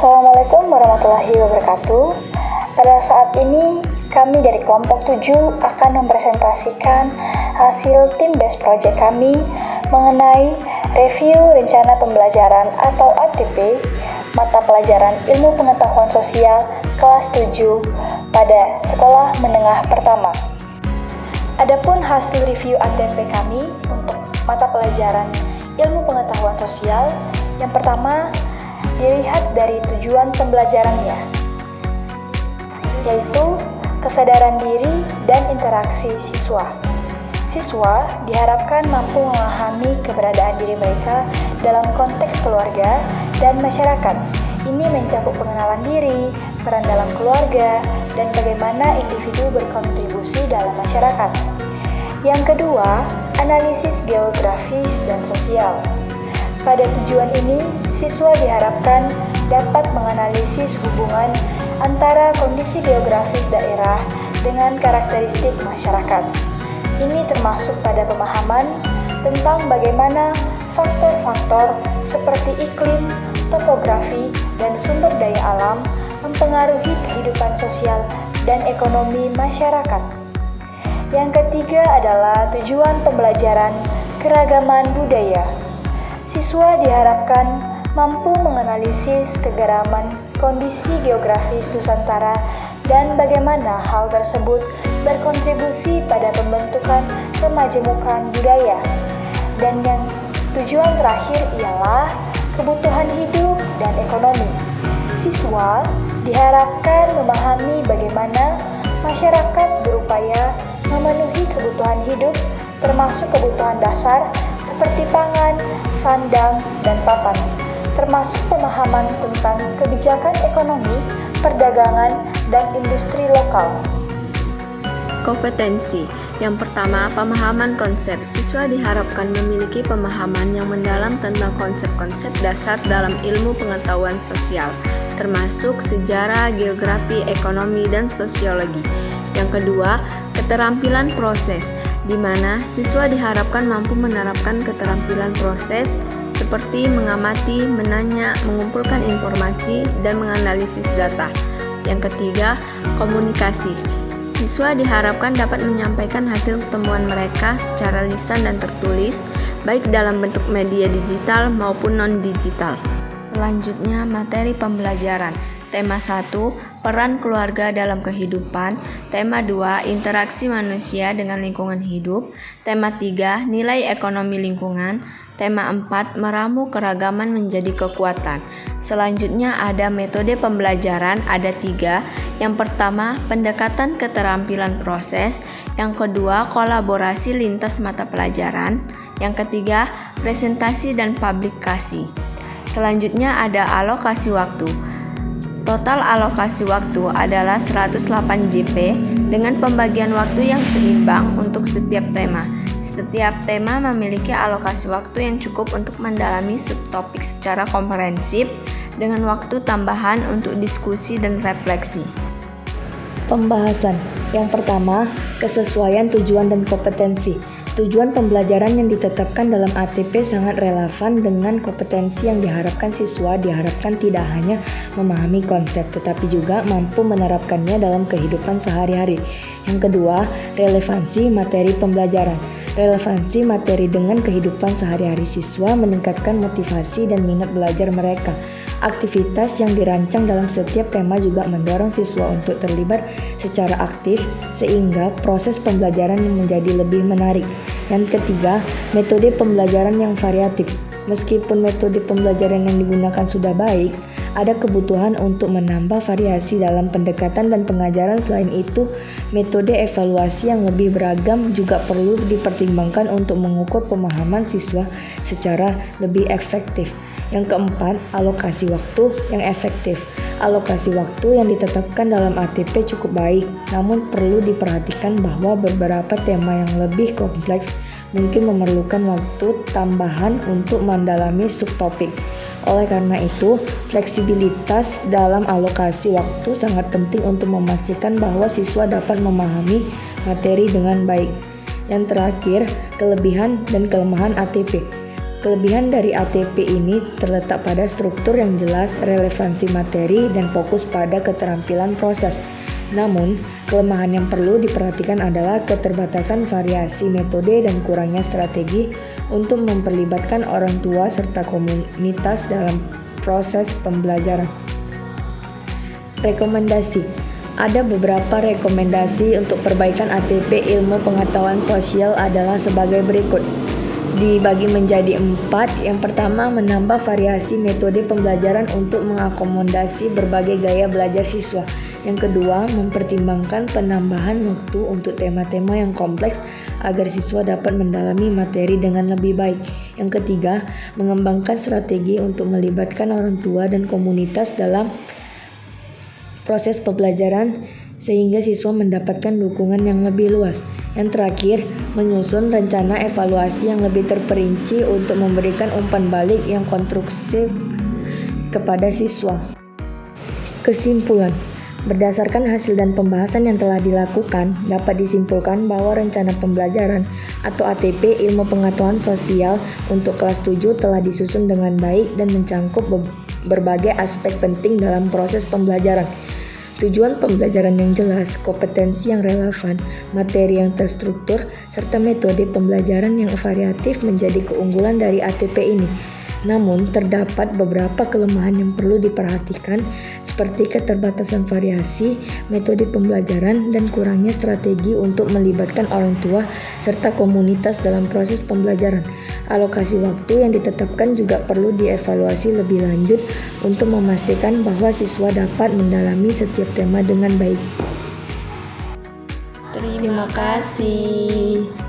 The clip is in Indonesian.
Assalamualaikum warahmatullahi wabarakatuh. Pada saat ini, kami dari kelompok 7 akan mempresentasikan hasil tim best project kami mengenai review rencana pembelajaran atau ATP mata pelajaran Ilmu Pengetahuan Sosial kelas 7 pada sekolah menengah pertama. Adapun hasil review ATP kami untuk mata pelajaran Ilmu Pengetahuan Sosial, yang pertama dilihat dari tujuan pembelajarannya, yaitu kesadaran diri dan interaksi siswa. Siswa diharapkan mampu memahami keberadaan diri mereka dalam konteks keluarga dan masyarakat. Ini mencakup pengenalan diri, peran dalam keluarga, dan bagaimana individu berkontribusi dalam masyarakat. Yang kedua, analisis geografis dan sosial. Pada tujuan ini, siswa diharapkan dapat menganalisis hubungan antara kondisi geografis daerah dengan karakteristik masyarakat. Ini termasuk pada pemahaman tentang bagaimana faktor-faktor seperti iklim, topografi, dan sumber daya alam mempengaruhi kehidupan sosial dan ekonomi masyarakat. Yang ketiga adalah tujuan pembelajaran keragaman budaya. Siswa diharapkan mampu menganalisis kegeragaman kondisi geografis Nusantara dan bagaimana hal tersebut berkontribusi pada pembentukan kemajemukan budaya. Dan yang tujuan terakhir ialah kebutuhan hidup dan ekonomi. Siswa diharapkan memahami bagaimana masyarakat berupaya memenuhi kebutuhan hidup, termasuk kebutuhan dasar seperti pangan, sandang, dan papan, termasuk pemahaman tentang kebijakan ekonomi, perdagangan, dan industri lokal. Kompetensi. Yang pertama, pemahaman konsep. Siswa diharapkan memiliki pemahaman yang mendalam tentang konsep-konsep dasar dalam ilmu pengetahuan sosial, termasuk sejarah, geografi, ekonomi, dan sosiologi. Yang kedua, keterampilan proses, di mana siswa diharapkan mampu menerapkan keterampilan proses seperti mengamati, menanya, mengumpulkan informasi, dan menganalisis data. Yang ketiga, komunikasi. Siswa diharapkan dapat menyampaikan hasil temuan mereka secara lisan dan tertulis, baik dalam bentuk media digital maupun non-digital. Selanjutnya, materi pembelajaran. Tema 1, peran keluarga dalam kehidupan. Tema 2, interaksi manusia dengan lingkungan hidup. Tema 3, nilai ekonomi lingkungan. Tema 4, meramu keragaman menjadi kekuatan. Selanjutnya ada metode pembelajaran, ada 3. Yang pertama, pendekatan keterampilan proses. Yang kedua, kolaborasi lintas mata pelajaran. Yang ketiga, presentasi dan publikasi. Selanjutnya ada alokasi waktu. Total alokasi waktu adalah 108 JP dengan pembagian waktu yang seimbang untuk setiap tema. Setiap tema memiliki alokasi waktu yang cukup untuk mendalami subtopik secara komprehensif dengan waktu tambahan untuk diskusi dan refleksi. Pembahasan. Yang pertama, kesesuaian tujuan dan kompetensi. Tujuan pembelajaran yang ditetapkan dalam ATP sangat relevan dengan kompetensi yang diharapkan. Siswa diharapkan tidak hanya memahami konsep, tetapi juga mampu menerapkannya dalam kehidupan sehari-hari. Yang kedua, relevansi materi pembelajaran. Relevansi materi dengan kehidupan sehari-hari siswa meningkatkan motivasi dan minat belajar mereka. Aktivitas yang dirancang dalam setiap tema juga mendorong siswa untuk terlibat secara aktif sehingga proses pembelajaran menjadi lebih menarik. Yang ketiga, metode pembelajaran yang variatif. Meskipun metode pembelajaran yang digunakan sudah baik, ada kebutuhan untuk menambah variasi dalam pendekatan dan pengajaran. Selain itu, metode evaluasi yang lebih beragam juga perlu dipertimbangkan untuk mengukur pemahaman siswa secara lebih efektif. Yang keempat, alokasi waktu yang efektif. Alokasi waktu yang ditetapkan dalam ATP cukup baik, namun perlu diperhatikan bahwa beberapa tema yang lebih kompleks mungkin memerlukan waktu tambahan untuk mendalami subtopik. Oleh karena itu, fleksibilitas dalam alokasi waktu sangat penting untuk memastikan bahwa siswa dapat memahami materi dengan baik. Yang terakhir, kelebihan dan kelemahan ATP. Kelebihan dari ATP ini terletak pada struktur yang jelas, relevansi materi, dan fokus pada keterampilan proses. Namun, kelemahan yang perlu diperhatikan adalah keterbatasan variasi metode dan kurangnya strategi untuk memperlibatkan orang tua serta komunitas dalam proses pembelajaran. Rekomendasi. Ada beberapa rekomendasi untuk perbaikan ATP ilmu pengetahuan sosial adalah sebagai berikut. Dibagi menjadi 4. Yang pertama, menambah variasi metode pembelajaran untuk mengakomodasi berbagai gaya belajar siswa. Yang kedua, mempertimbangkan penambahan waktu untuk tema-tema yang kompleks agar siswa dapat mendalami materi dengan lebih baik. Yang ketiga, mengembangkan strategi untuk melibatkan orang tua dan komunitas dalam proses pembelajaran sehingga siswa mendapatkan dukungan yang lebih luas. Yang terakhir, menyusun rencana evaluasi yang lebih terperinci untuk memberikan umpan balik yang konstruktif kepada siswa. Kesimpulan. Berdasarkan hasil dan pembahasan yang telah dilakukan, dapat disimpulkan bahwa rencana pembelajaran atau ATP ilmu pengetahuan sosial untuk kelas 7 telah disusun dengan baik dan mencangkup berbagai aspek penting dalam proses pembelajaran. Tujuan pembelajaran yang jelas, kompetensi yang relevan, materi yang terstruktur, serta metode pembelajaran yang variatif menjadi keunggulan dari ATP ini. Namun, terdapat beberapa kelemahan yang perlu diperhatikan seperti keterbatasan variasi, metode pembelajaran, dan kurangnya strategi untuk melibatkan orang tua serta komunitas dalam proses pembelajaran. Alokasi waktu yang ditetapkan juga perlu dievaluasi lebih lanjut untuk memastikan bahwa siswa dapat mendalami setiap tema dengan baik. Terima kasih.